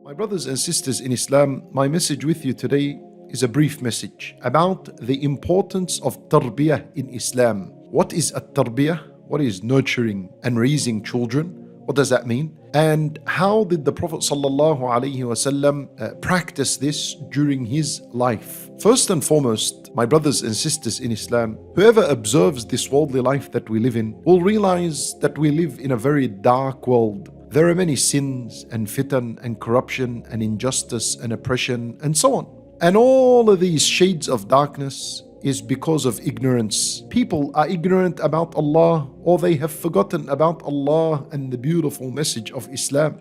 My brothers and sisters in Islam, my message with you today is a brief message about the importance of Tarbiyah in Islam. What is Tarbiyah? What is nurturing and raising children? What does that mean? And how did the Prophet ﷺ practice this during his life? First and foremost, my brothers and sisters in Islam, whoever observes this worldly life that we live in will realize that we live in a very dark world. There are many sins and fitan and corruption and injustice and oppression and so on. And all of these shades of darkness is because of ignorance. People are ignorant about Allah, or they have forgotten about Allah and the beautiful message of Islam.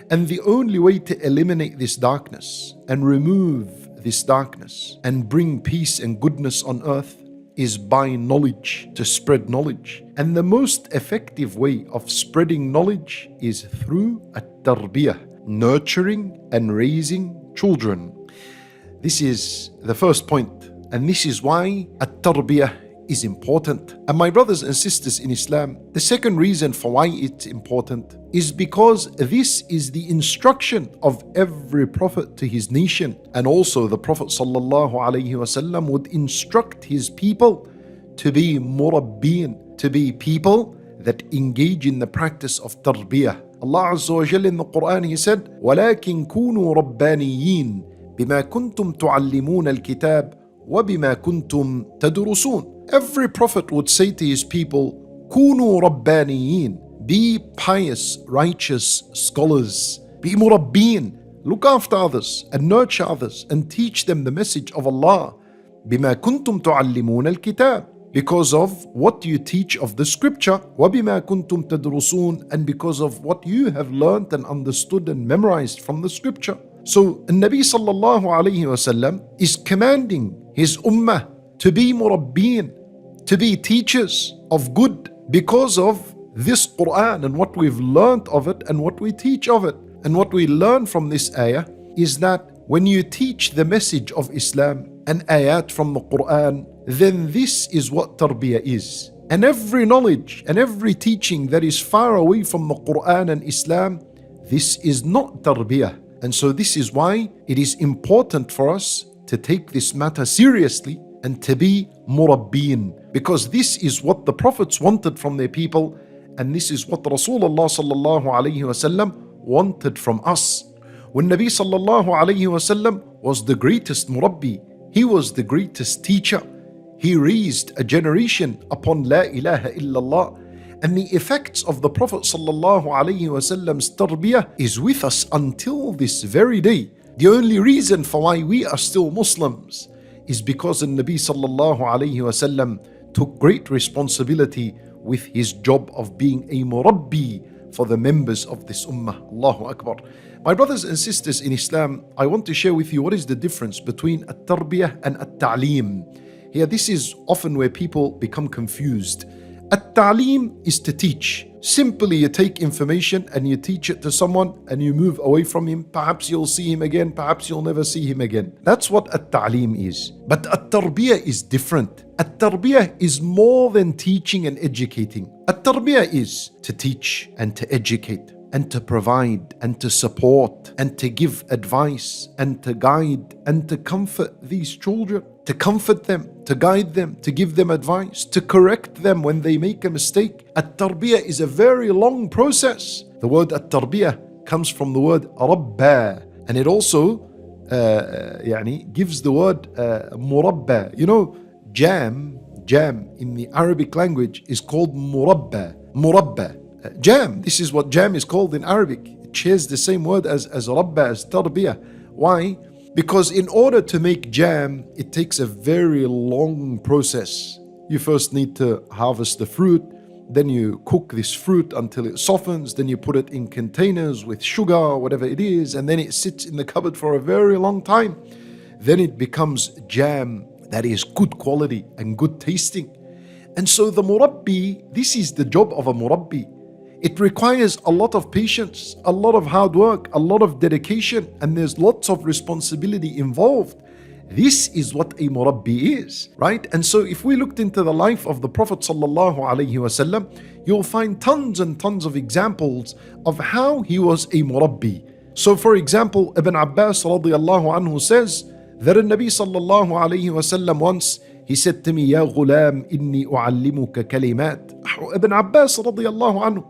And the only way to eliminate this darkness and remove this darkness and bring peace and goodness on earth is by knowledge, to spread knowledge. And the most effective way of spreading knowledge is through at-tarbiyah, nurturing and raising children. This is the first point, and this is why at-tarbiyah is important. And my brothers and sisters in Islam, the second reason for why it's important is because this is the instruction of every prophet to his nation. And also the Prophet ﷺ would instruct his people to be murabbin, to be people that engage in the practice of tarbiyah. Allah Azza wa Jalla in the Quran, He said, وَلَكِنْ كُونُوا رَبَّانِيِّينَ بِمَا كُنْتُمْ تُعَلِّمُونَ الْكِتَابِ وَبِمَا كُنْتُمْ تَدْرُسُونَ. Every prophet would say to his people, كُونُوا رَبَّانِيِّينَ, be pious, righteous scholars. Be murabbin, look after others and nurture others and teach them the message of Allah. بِمَا كُنْتُمْ تُعَلِّمُونَ الْكِتَابِ, because of what you teach of the scripture. وَبِمَا كُنْتُمْ تَدْرُسُونَ, and because of what you have learned and understood and memorized from the scripture. So, Nabi sallallahu alayhi wasallam is commanding his ummah to be murabbin, to be teachers of good, because of this Quran and what we've learned of it and what we teach of it. And what we learn from this ayah is that when you teach the message of Islam and ayat from the Quran, then this is what tarbiyah is. And every knowledge and every teaching that is far away from the Quran and Islam, this is not tarbiyah. And so this is why it is important for us to take this matter seriously and to be murabbin, because this is what the prophets wanted from their people, and this is what Rasulullah sallallahu alayhi wasallam wanted from us. When Nabi sallallahu alayhi wasallam was the greatest murabbi, he was the greatest teacher. He raised a generation upon La ilaha illallah. And the effects of the Prophet sallallahu alayhi wasallam's tarbiyah is with us until this very day. The only reason for why we are still Muslims is because the Nabi sallallahu alayhi wasallam took great responsibility with his job of being a murabbi for the members of this ummah. Allahu Akbar. My brothers and sisters in Islam, I want to share with you what is the difference between at-tarbiyah and at-ta'lim. Here, this is often where people become confused. At-ta'lim is to teach. Simply you take information and you teach it to someone and you move away from him. Perhaps you'll see him again, perhaps you'll never see him again. That's what at-ta'lim is. But at-tarbiyah is different. At-tarbiyah is more than teaching and educating. At-tarbiyah is to teach and to educate and to provide and to support and to give advice and to guide and to comfort these children. To comfort them, to guide them, to give them advice, to correct them when they make a mistake. At-tarbiyah is a very long process. The word at-tarbiyah comes from the word rabba, and it also gives the word murabba. You know, jam in the Arabic language is called murabba. Jam, this is what jam is called in Arabic. It shares the same word as rabba, as tarbiyah. Why? Because in order to make jam, it takes a very long process. You first need to harvest the fruit, then you cook this fruit until it softens, then you put it in containers with sugar or whatever it is, and then it sits in the cupboard for a very long time. Then it becomes jam that is good quality and good tasting. And so the murabbi, this is the job of a murabbi. It requires a lot of patience, a lot of hard work, a lot of dedication, and there's lots of responsibility involved. This is what a murabbi is, right? And so if we looked into the life of the Prophet sallallahu alaihi wasallam, you'll find tons and tons of examples of how he was a murabbi. So for example, Ibn Abbas radiallahu anhu says that the Nabi sallallahu alayhi wasallam once, he said to me, Ya ghulam, inni u'allimuka kalimat. Ibn Abbas radiallahu anhu,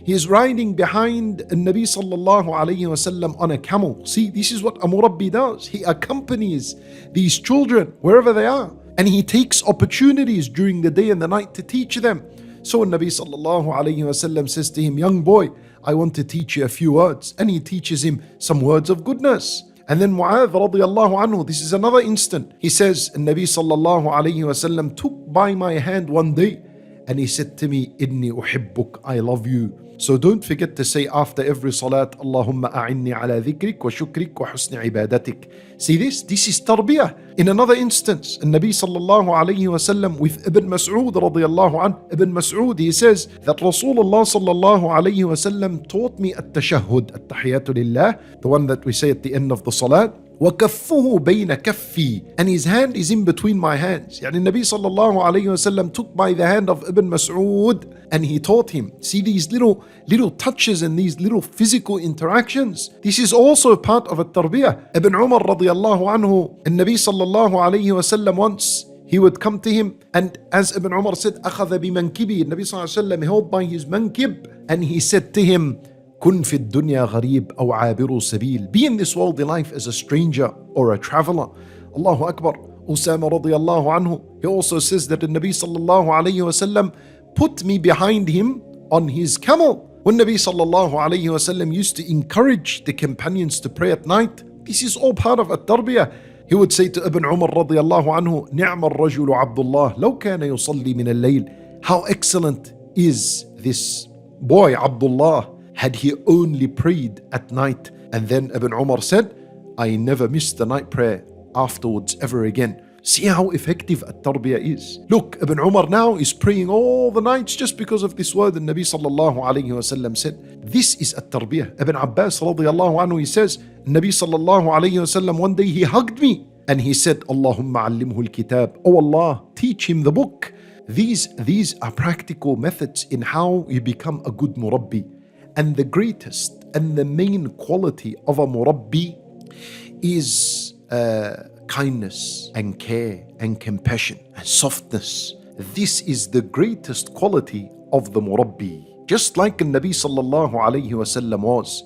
he is riding behind the Nabi sallallahu alayhi wasallam on a camel. See, this is what a murabbi does. He accompanies these children wherever they are, and he takes opportunities during the day and the night to teach them. So Nabi sallallahu alayhi wasallam says to him, young boy, I want to teach you a few words. And he teaches him some words of goodness. And then Mu'adh radiallahu anhu, this is another instant. He says, Nabi sallallahu alayhi wasallam took by my hand one day and he said to me, Inni uhibbuk, I love you. So don't forget to say after every salat, Allahumma a'inni ala dhikrik wa shukrik wa husni ibadatik. See this? This is tarbiyah. In another instance, Nabi sallallahu alayhi wasallam with Ibn Mas'ud radiyallahu anhu, Ibn Mas'ud, he says that Rasulullah sallallahu alayhi wasallam taught me at-tashahhud, at-tahiyatu lillah, the one that we say at the end of the salat. وَكَفُّهُ بَيْنَ كَفِّي, and his hand is in between my hands. Yani Nabi sallallahu alayhi wasallam took by the hand of Ibn Mas'ud and he taught him. See these little touches and these little physical interactions. This is also part of a tarbiyah. Ibn Umar radiyallahu anhu, and Nabi sallallahu alayhi wasallam once, he would come to him, and as Ibn Umar said, أَخَذَ بِمَنْكِبِي, Nabi sallallahu alayhi wasallam held by his mankib, and he said to him, كن في الدنيا غريب أو عابر سبيل. Be in this worldly life as a stranger or a traveler. Allahu Akbar. Usama radiallahu anhu, he also says that the Nabi sallallahu alayhi wasallam put me behind him on his camel. When Nabi sallallahu alayhi wasallam used to encourage the companions to pray at night, this is all part of at-tarbiyah. He would say to Ibn Umar radiallahu anhu, نعم الرجل عبد الله لو كان يصلي من الليل. How excellent is this boy Abdullah, had he only prayed at night. And then Ibn Umar said, I never missed the night prayer afterwards ever again. See how effective at-tarbiyah is. Look, Ibn Umar now is praying all the nights just because of this word the Nabi sallallahu alayhi wasallam said. This is at-tarbiyah. Ibn Abbas radiyallahu anhu, he says, Nabi sallallahu alayhi wasallam, one day he hugged me and he said, Allahumma allimhu al-kitab. Oh Allah, teach him the book. These are practical methods in how you become a good murabbi. And the greatest and the main quality of a murabbi is kindness and care and compassion and softness. This is the greatest quality of the murabbi. Just like the Nabi sallallahu alayhi wasallam was.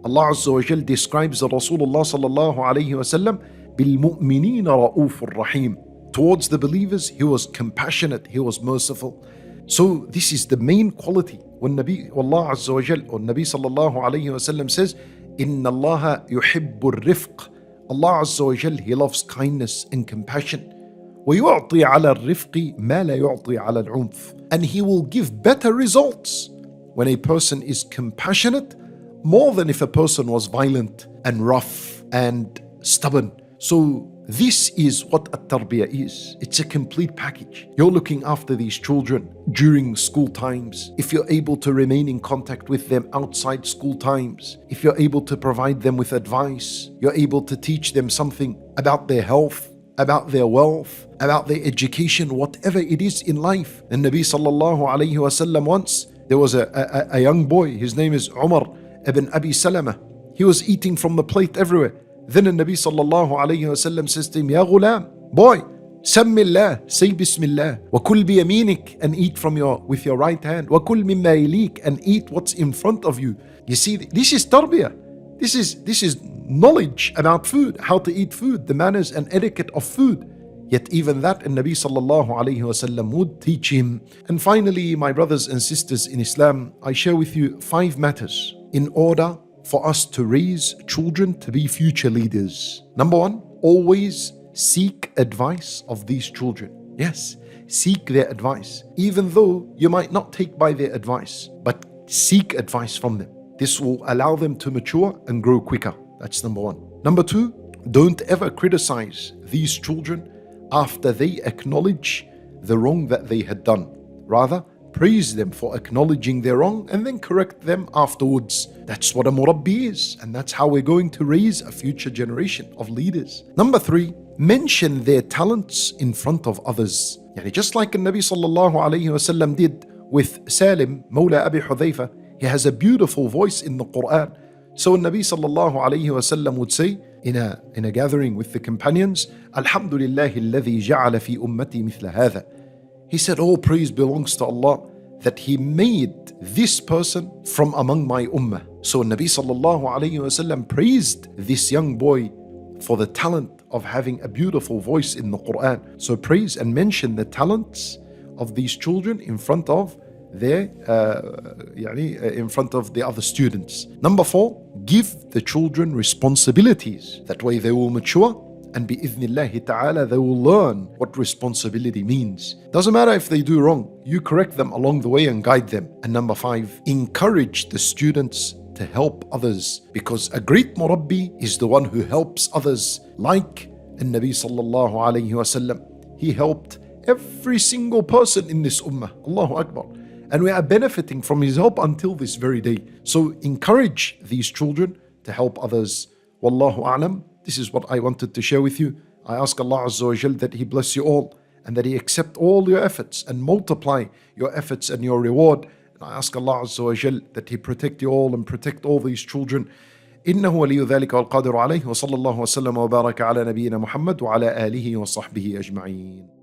Allah Azza wa Jal describes the Rasulullah sallallahu alayhi wasallam bil-mu'minina ra'ufur rahim. Towards the believers, he was compassionate, he was merciful. So this is the main quality. When Allah Azza wa Jal, or Nabi sallallahu alayhi wa sallam says, Inna Allah yuhibbur rifq. Allah Azza wa Jal, he loves kindness and compassion. وَيُعْطِي عَلَى الرِّفْقِ مَا لَا يُعْطِي عَلَى الْعُنْفِ. And he will give better results when a person is compassionate more than if a person was violent and rough and stubborn. So this is what at-tarbiyah is. It's a complete package. You're looking after these children during school times. If you're able to remain in contact with them outside school times, if you're able to provide them with advice, you're able to teach them something about their health, about their wealth, about their education, whatever it is in life. And Nabi sallallahu alayhi wasallam once, there was a young boy, his name is Umar ibn Abi Salama. He was eating from the plate everywhere. Then the Nabi sallallahu alayhi wasallam says to him, Ya ghulam, boy, Sammillah, say Bismillah, wa kul biyaminik, and eat with your right hand, wa kul mimma yalik, and eat what's in front of you. You see, this is tarbiyah. This is knowledge about food, how to eat food, the manners and etiquette of food. Yet even that, the Nabi sallallahu alayhi wasallam would teach him. And finally, my brothers and sisters in Islam, I share with you 5 matters in order for us to raise children to be future leaders. Number 1, always seek advice of these children. Yes, seek their advice. Even though you might not take by their advice, but seek advice from them. This will allow them to mature and grow quicker. That's number 1. Number 2, don't ever criticize these children after they acknowledge the wrong that they had done. Rather, praise them for acknowledging their wrong and then correct them afterwards. That's what a murabbi is, and that's how we're going to raise a future generation of leaders. Number 3, mention their talents in front of others. Just like the Nabi sallallahu alayhi wasallam did with Salim, Mawla Abi Hudhayfa. He has a beautiful voice in the Quran. So Nabi sallallahu alayhi wasallam would say in a gathering with the companions, Alhamdulillahi alladhi ja'ala fi ummati mithla hadha. He said, all praise belongs to Allah that He made this person from among my ummah. So Nabi sallallahu alayhi wasallam praised this young boy for the talent of having a beautiful voice in the Quran. So praise and mention the talents of these children in front of the other students. Number 4, give the children responsibilities. That way they will mature, and bi'idhnillahi ta'ala they will learn what responsibility means. Doesn't matter if they do wrong, you correct them along the way and guide them. And number 5, encourage the students to help others, because a great murabbi is the one who helps others, like Nabi sallallahu alayhi wasallam. He helped every single person in this ummah. Allahu Akbar. And we are benefiting from his help until this very day. So encourage these children to help others. Wallahu a'lam. This is what I wanted to share with you. I ask Allah Azza wa Jal that He bless you all, and that He accept all your efforts and multiply your efforts and your reward. And I ask Allah Azza wa Jal that He protect you all and protect all these children. إنه ولي ذلك والقادر عليه وصلى الله وسلم وبارك على نبينا محمد وعلى آله وصحبه أجمعين.